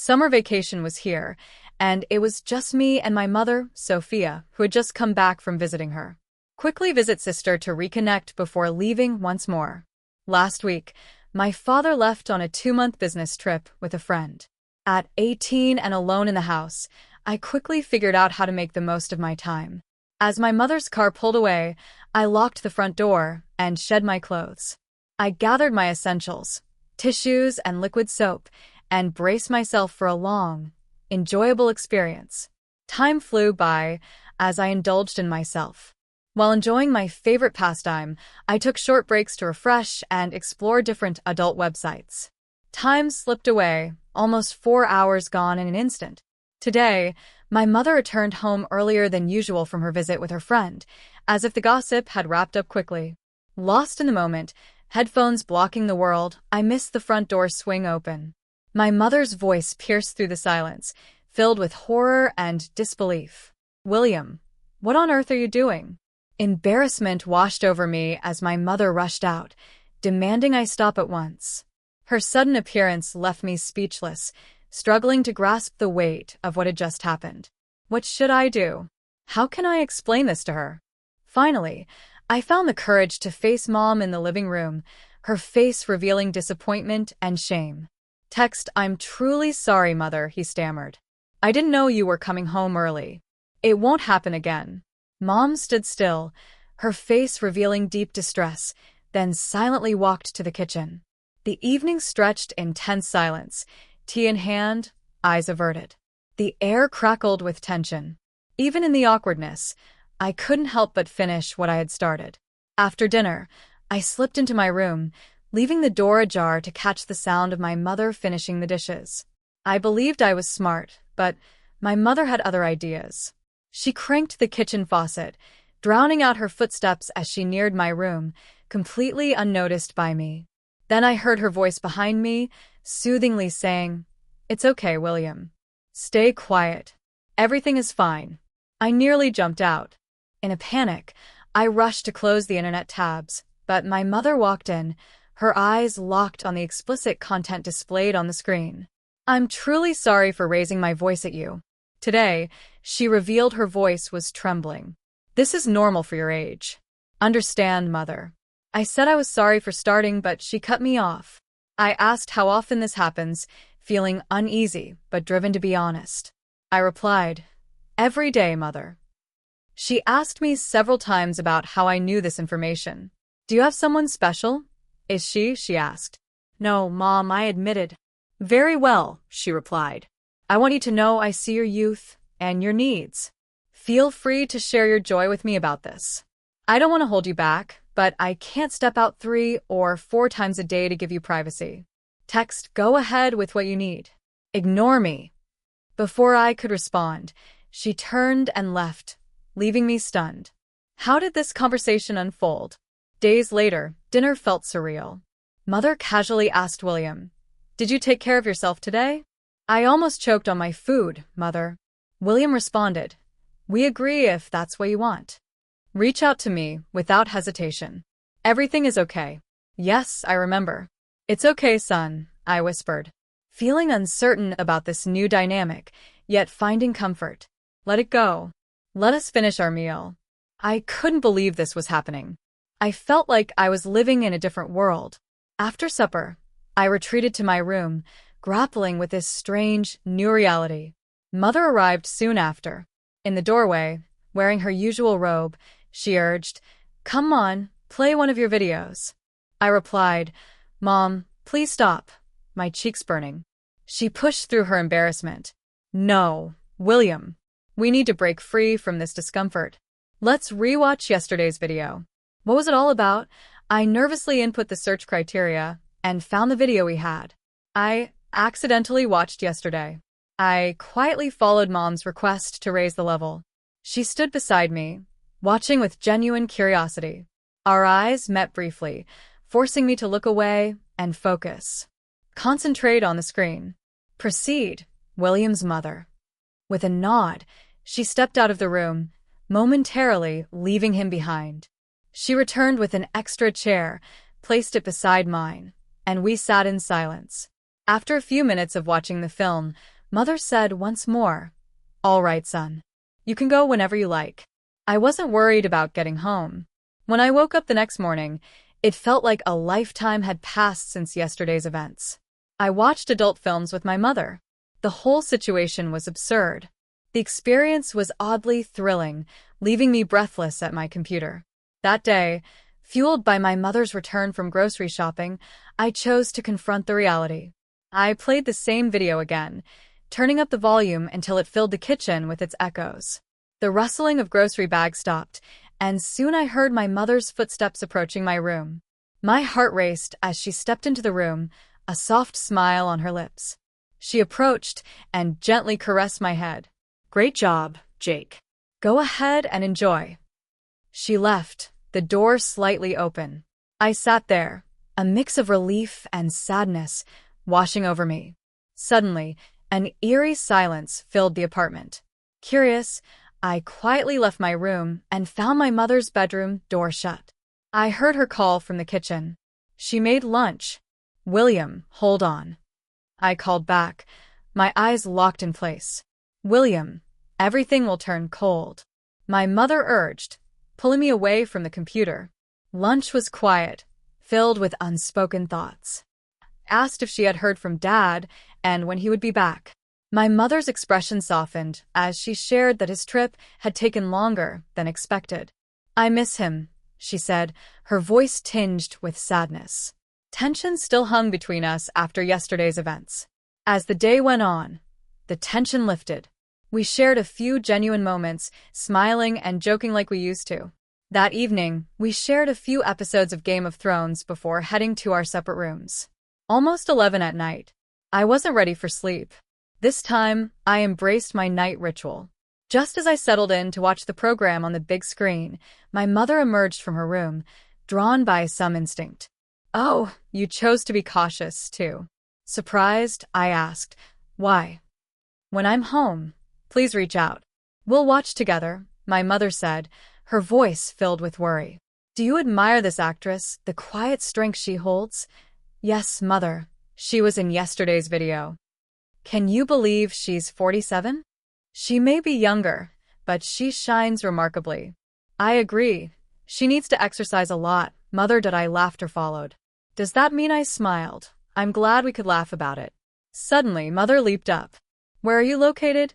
Summer vacation was here, and it was just me and my mother, Sophia, who had just come back from visiting her. Quickly visit sister to reconnect before leaving once more. Last week, my father left on a 2-month business trip with a friend. At 18 and alone in the house, I quickly figured out how to make the most of my time. As my mother's car pulled away, I locked the front door and shed my clothes. I gathered my essentials, tissues and liquid soap, and braced myself for a long, enjoyable experience. Time flew by as I indulged in myself. While enjoying my favorite pastime, I took short breaks to refresh and explore different adult websites. Time slipped away, almost 4 hours gone in an instant. Today, my mother returned home earlier than usual from her visit with her friend, as if the gossip had wrapped up quickly. Lost in the moment, headphones blocking the world, I missed the front door swing open. My mother's voice pierced through the silence, filled with horror and disbelief. "William, what on earth are you doing?" Embarrassment washed over me as my mother rushed out, demanding I stop at once. Her sudden appearance left me speechless, struggling to grasp the weight of what had just happened. What should I do? How can I explain this to her? Finally, I found the courage to face Mom in the living room, her face revealing disappointment and shame. "Text, I'm truly sorry, Mother," he stammered. "I didn't know you were coming home early. It won't happen again." Mom stood still, her face revealing deep distress, then silently walked to the kitchen. The evening stretched in tense silence, tea in hand, eyes averted. The air crackled with tension. Even in the awkwardness, I couldn't help but finish what I had started. After dinner, I slipped into my room, leaving the door ajar to catch the sound of my mother finishing the dishes. I believed I was smart, but my mother had other ideas. She cranked the kitchen faucet, drowning out her footsteps as she neared my room, completely unnoticed by me. Then I heard her voice behind me, soothingly saying, "It's okay, William. Stay quiet. Everything is fine." I nearly jumped out. In a panic, I rushed to close the internet tabs, but my mother walked in, her eyes locked on the explicit content displayed on the screen. "I'm truly sorry for raising my voice at you." Today, she revealed her voice was trembling. "This is normal for your age. Understand, Mother." I said I was sorry for starting, but she cut me off. I asked how often this happens, feeling uneasy but driven to be honest. I replied, "Every day, Mother." She asked me several times about how I knew this information. "Do you have someone special? Is she asked. "No, Mom," I admitted. "Very well," she replied. "I want you to know I see your youth and your needs. Feel free to share your joy with me about this. I don't want to hold you back, but I can't step out 3 or 4 times a day to give you privacy. Text, go ahead with what you need. Ignore me." Before I could respond, she turned and left, leaving me stunned. How did this conversation unfold? Days later, dinner felt surreal. Mother casually asked William, "Did you take care of yourself today?" "I almost choked on my food, Mother." William responded, "We agree if that's what you want. Reach out to me without hesitation. Everything is okay." "Yes, I remember." "It's okay, son," I whispered, feeling uncertain about this new dynamic, yet finding comfort. "Let it go. Let us finish our meal." I couldn't believe this was happening. I felt like I was living in a different world. After supper, I retreated to my room, grappling with this strange, new reality. Mother arrived soon after. In the doorway, wearing her usual robe, she urged, "Come on, play one of your videos." I replied, "Mom, please stop," my cheeks burning. She pushed through her embarrassment. "No, William. We need to break free from this discomfort. Let's rewatch yesterday's video." What was it all about? I nervously input the search criteria and found the video we had. I accidentally watched yesterday. I quietly followed Mom's request to raise the level. She stood beside me, watching with genuine curiosity. Our eyes met briefly, forcing me to look away and focus. "Concentrate on the screen. Proceed," William's mother. With a nod, she stepped out of the room, momentarily leaving him behind. She returned with an extra chair, placed it beside mine, and we sat in silence. After a few minutes of watching the film, Mother said once more, "All right, son. You can go whenever you like." I wasn't worried about getting home. When I woke up the next morning, it felt like a lifetime had passed since yesterday's events. I watched adult films with my mother. The whole situation was absurd. The experience was oddly thrilling, leaving me breathless at my computer. That day, fueled by my mother's return from grocery shopping, I chose to confront the reality. I played the same video again, turning up the volume until it filled the kitchen with its echoes. The rustling of grocery bags stopped, and soon I heard my mother's footsteps approaching my room. My heart raced as she stepped into the room, a soft smile on her lips. She approached and gently caressed my head. "Great job, Jake. Go ahead and enjoy." She left, the door slightly open. I sat there, a mix of relief and sadness washing over me. Suddenly, an eerie silence filled the apartment. Curious, I quietly left my room and found my mother's bedroom door shut. I heard her call from the kitchen. She made lunch. "William, hold on." I called back, my eyes locked in place. "William, everything will turn cold," my mother urged, pulling me away from the computer. Lunch was quiet, filled with unspoken thoughts. Asked if she had heard from Dad and when he would be back. My mother's expression softened as she shared that his trip had taken longer than expected. "I miss him," she said, her voice tinged with sadness. Tension still hung between us after yesterday's events. As the day went on, the tension lifted. We shared a few genuine moments, smiling and joking like we used to. That evening, we shared a few episodes of Game of Thrones before heading to our separate rooms. Almost 11 at night. I wasn't ready for sleep. This time, I embraced my night ritual. Just as I settled in to watch the program on the big screen, my mother emerged from her room, drawn by some instinct. "Oh, you chose to be cautious, too." Surprised, I asked, "Why?" "When I'm home, please reach out. We'll watch together," my mother said, her voice filled with worry. "Do you admire this actress, the quiet strength she holds?" "Yes, Mother. She was in yesterday's video." "Can you believe she's 47? She may be younger, but she shines remarkably." "I agree. She needs to exercise a lot." Mother, did I laughter followed. "Does that mean?" I smiled. "I'm glad we could laugh about it." Suddenly, Mother leaped up. "Where are you located?"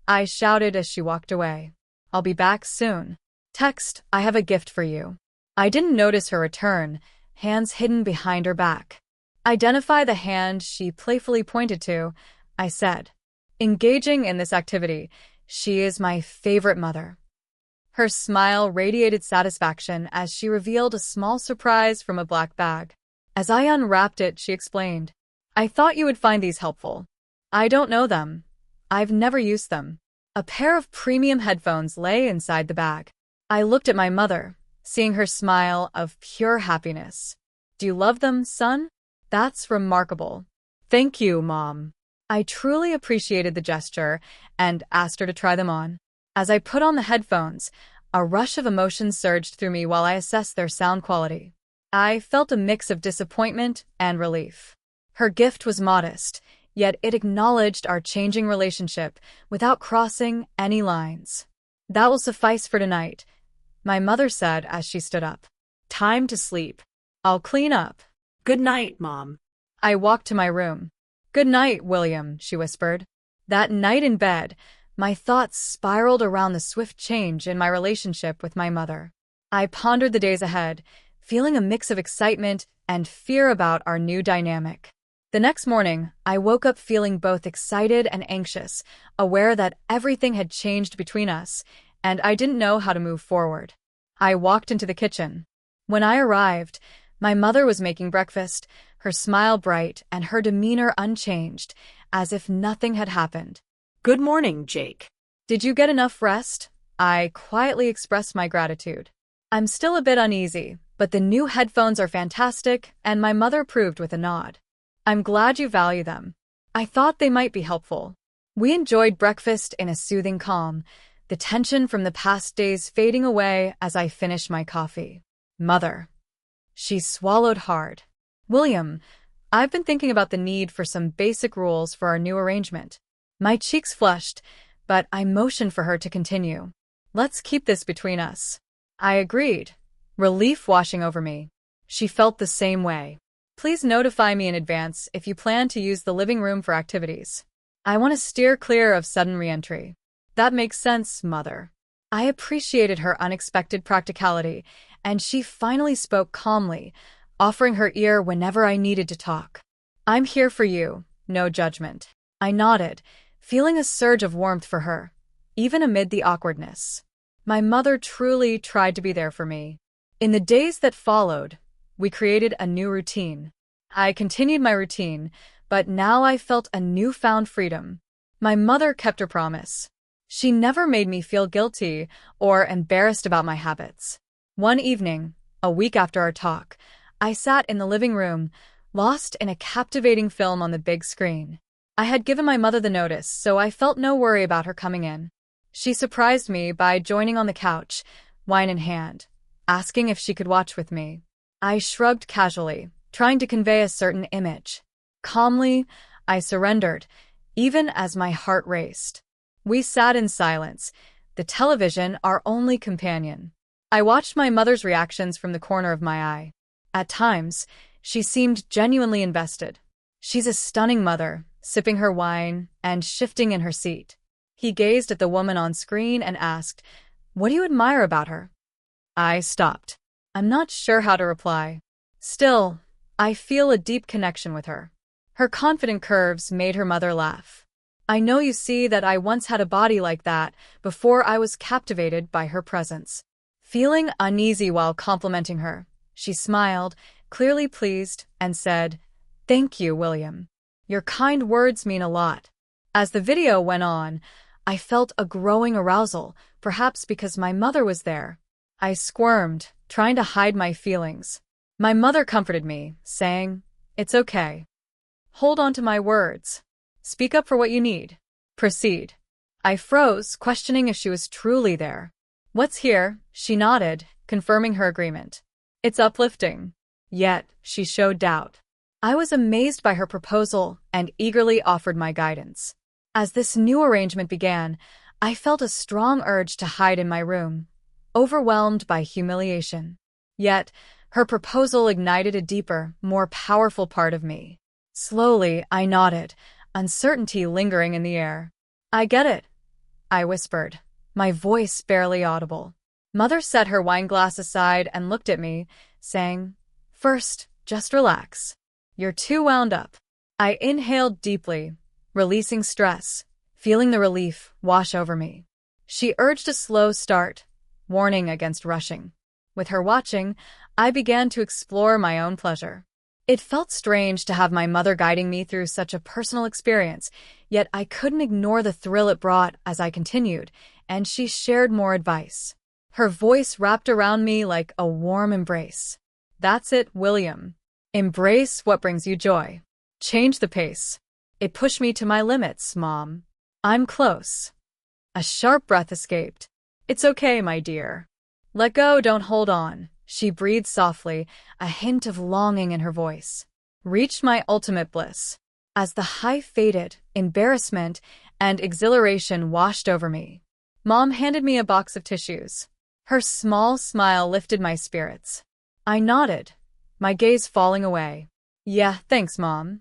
I shouted as she walked away. "I'll be back soon." "Text, I have a gift for you." I didn't notice her return, hands hidden behind her back. "Identify the hand she playfully pointed to," I said. Engaging in this activity, she is my favorite mother. Her smile radiated satisfaction as she revealed a small surprise from a black bag. As I unwrapped it, she explained, "I thought you would find these helpful." "I don't know them. I've never used them." A pair of premium headphones lay inside the bag. I looked at my mother, seeing her smile of pure happiness. "Do you love them, son?" "That's remarkable." "Thank you, Mom." I truly appreciated the gesture and asked her to try them on. As I put on the headphones, a rush of emotion surged through me while I assessed their sound quality. I felt a mix of disappointment and relief. Her gift was modest, yet it acknowledged our changing relationship without crossing any lines. "That will suffice for tonight," my mother said as she stood up. "Time to sleep. I'll clean up." "Good night, Mom." I walked to my room. "Good night, William," she whispered. That night in bed, my thoughts spiraled around the swift change in my relationship with my mother. I pondered the days ahead, feeling a mix of excitement and fear about our new dynamic. The next morning, I woke up feeling both excited and anxious, aware that everything had changed between us, and I didn't know how to move forward. I walked into the kitchen. When I arrived, my mother was making breakfast, her smile bright and her demeanor unchanged, as if nothing had happened. "Good morning, Jake." "Did you get enough rest?" I quietly expressed my gratitude. "I'm still a bit uneasy, but the new headphones are fantastic," and my mother approved with a nod. "I'm glad you value them. I thought they might be helpful." We enjoyed breakfast in a soothing calm, the tension from the past days fading away as I finished my coffee. "Mother." She swallowed hard. "William, I've been thinking about the need for some basic rules for our new arrangement. My cheeks flushed, but I motioned for her to continue. Let's keep this between us. I agreed, relief washing over me. She felt the same way. Please notify me in advance if you plan to use the living room for activities. I want to steer clear of sudden re-entry. That makes sense, Mother. I appreciated her unexpected practicality, and she finally spoke calmly, offering her ear whenever I needed to talk. I'm here for you, no judgment. I nodded, feeling a surge of warmth for her, even amid the awkwardness. My mother truly tried to be there for me. In the days that followed, we created a new routine. I continued my routine, but now I felt a newfound freedom. My mother kept her promise. She never made me feel guilty or embarrassed about my habits. One evening, a week after our talk, I sat in the living room, lost in a captivating film on the big screen. I had given my mother the notice, so I felt no worry about her coming in. She surprised me by joining on the couch, wine in hand, asking if she could watch with me. I shrugged casually, trying to convey a certain image. Calmly, I surrendered, even as my heart raced. We sat in silence, the television our only companion. I watched my mother's reactions from the corner of my eye. At times, she seemed genuinely invested. She's a stunning mother, sipping her wine and shifting in her seat. He gazed at the woman on screen and asked, "What do you admire about her?" I stopped. I'm not sure how to reply. Still, I feel a deep connection with her. Her confident curves made her mother laugh. I know you see that I once had a body like that before I was captivated by her presence. Feeling uneasy while complimenting her, she smiled, clearly pleased, and said, "Thank you, William. Your kind words mean a lot." As the video went on, I felt a growing arousal, perhaps because my mother was there. I squirmed, trying to hide my feelings. My mother comforted me, saying, "It's okay. Hold on to my words. Speak up for what you need. Proceed." I froze, questioning if she was truly there. "What's here?" She nodded, confirming her agreement. "It's uplifting." Yet, she showed doubt. I was amazed by her proposal and eagerly offered my guidance. As this new arrangement began, I felt a strong urge to hide in my room, overwhelmed by humiliation. Yet, her proposal ignited a deeper, more powerful part of me. Slowly, I nodded, uncertainty lingering in the air. "I get it," I whispered, my voice barely audible. Mother set her wine glass aside and looked at me, saying, "First, just relax. You're too wound up." I inhaled deeply, releasing stress, feeling the relief wash over me. She urged a slow start, warning against rushing. With her watching, I began to explore my own pleasure. It felt strange to have my mother guiding me through such a personal experience, yet I couldn't ignore the thrill it brought as I continued, and she shared more advice. Her voice wrapped around me like a warm embrace. "That's it, William. Embrace what brings you joy. Change the pace." It pushed me to my limits, Mom. "I'm close." A sharp breath escaped. "It's okay, my dear. Let go, don't hold on." She breathed softly, a hint of longing in her voice. Reached my ultimate bliss. As the high faded, embarrassment and exhilaration washed over me. Mom handed me a box of tissues. Her small smile lifted my spirits. I nodded, my gaze falling away. "Yeah, thanks, Mom."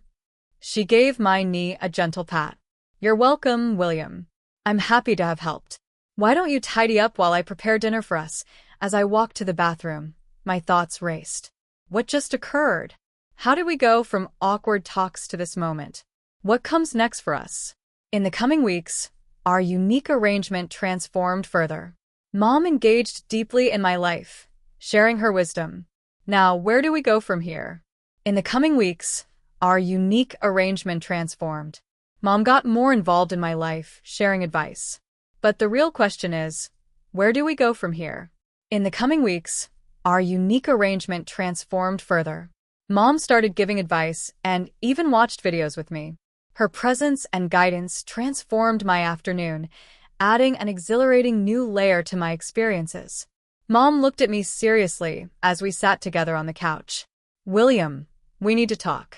She gave my knee a gentle pat. "You're welcome, William. I'm happy to have helped. Why don't you tidy up while I prepare dinner for us?" As I walked to the bathroom, my thoughts raced. What just occurred? How did we go from awkward talks to this moment? What comes next for us? In the coming weeks, our unique arrangement transformed further. Mom engaged deeply in my life, sharing her wisdom. Now, where do we go from here? In the coming weeks, our unique arrangement transformed. Mom got more involved in my life, sharing advice. But the real question is, where do we go from here? In the coming weeks, our unique arrangement transformed further. Mom started giving advice and even watched videos with me. Her presence and guidance transformed my afternoon, adding an exhilarating new layer to my experiences. Mom looked at me seriously as we sat together on the couch. "William, we need to talk."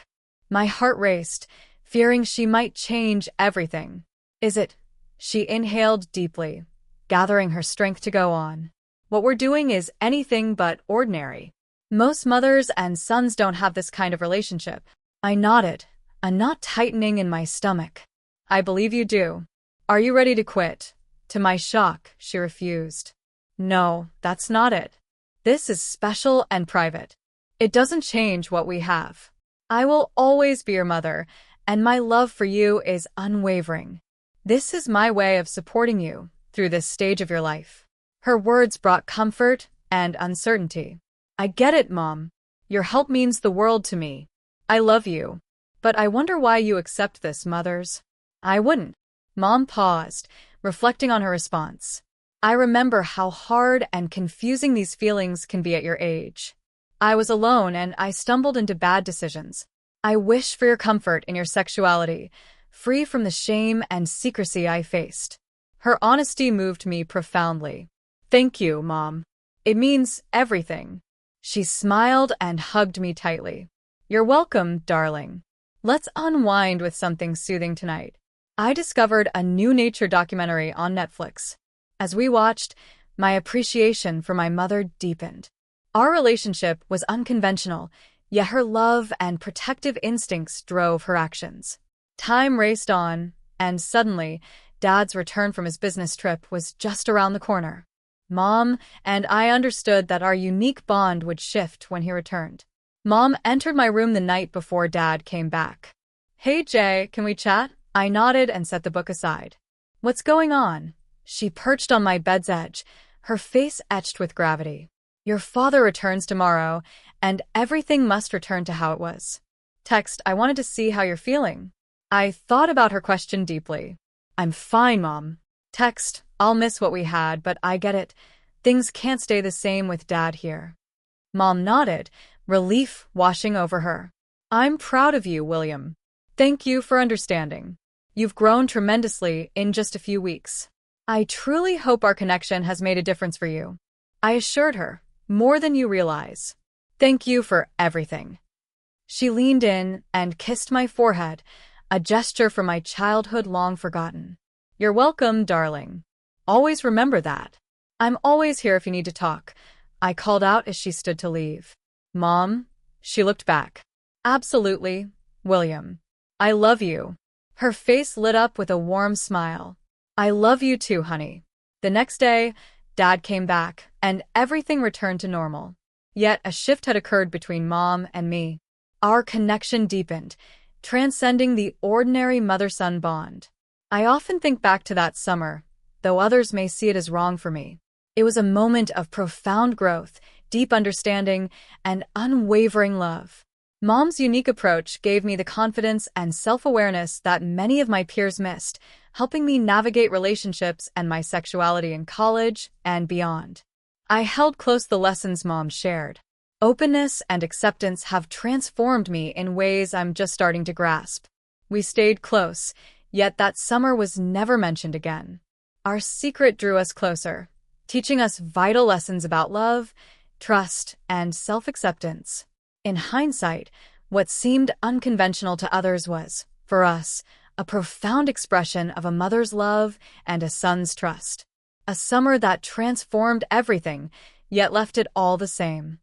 My heart raced, fearing she might change everything. Is it? She inhaled deeply, gathering her strength to go on. What we're doing is anything but ordinary. Most mothers and sons don't have this kind of relationship. I nodded, a knot tightening in my stomach. I believe you do. Are you ready to quit? To my shock, she refused. No, that's not it. This is special and private. It doesn't change what we have. I will always be your mother, and my love for you is unwavering. This is my way of supporting you through this stage of your life. Her words brought comfort and uncertainty. I get it, Mom. Your help means the world to me. I love you. But I wonder why you accept this, mothers. I wouldn't. Mom paused, reflecting on her response. I remember how hard and confusing these feelings can be at your age. I was alone and I stumbled into bad decisions. I wish for your comfort in your sexuality, free from the shame and secrecy I faced. Her honesty moved me profoundly. Thank you, Mom. It means everything. She smiled and hugged me tightly. You're welcome, darling. Let's unwind with something soothing tonight. I discovered a new nature documentary on Netflix. As we watched, my appreciation for my mother deepened. Our relationship was unconventional, yet her love and protective instincts drove her actions. Time raced on, and suddenly, Dad's return from his business trip was just around the corner. Mom and I understood that our unique bond would shift when he returned. Mom entered my room the night before Dad came back. Hey, Jay, can we chat? I nodded and set the book aside. What's going on? She perched on my bed's edge, her face etched with gravity. Your father returns tomorrow, and everything must return to how it was. Text, I wanted to see how you're feeling. I thought about her question deeply. I'm fine, Mom. Text, I'll miss what we had, but I get it. Things can't stay the same with Dad here. Mom nodded, relief washing over her. I'm proud of you, William. Thank you for understanding. You've grown tremendously in just a few weeks. I truly hope our connection has made a difference for you. I assured her, more than you realize. Thank you for everything. She leaned in and kissed my forehead, a gesture from my childhood long forgotten. You're welcome, darling. Always remember that. I'm always here if you need to talk, I called out as she stood to leave. Mom? She looked back. Absolutely, William. I love you. Her face lit up with a warm smile. I love you too, honey. The next day, Dad came back, and everything returned to normal. Yet a shift had occurred between Mom and me. Our connection deepened, transcending the ordinary mother-son bond. I often think back to that summer, though others may see it as wrong for me. It was a moment of profound growth, deep understanding, and unwavering love. Mom's unique approach gave me the confidence and self-awareness that many of my peers missed, helping me navigate relationships and my sexuality in college and beyond. I held close the lessons Mom shared. Openness and acceptance have transformed me in ways I'm just starting to grasp. We stayed close, yet that summer was never mentioned again. Our secret drew us closer, teaching us vital lessons about love, trust, and self-acceptance. In hindsight, what seemed unconventional to others was, for us, a profound expression of a mother's love and a son's trust. A summer that transformed everything, yet left it all the same.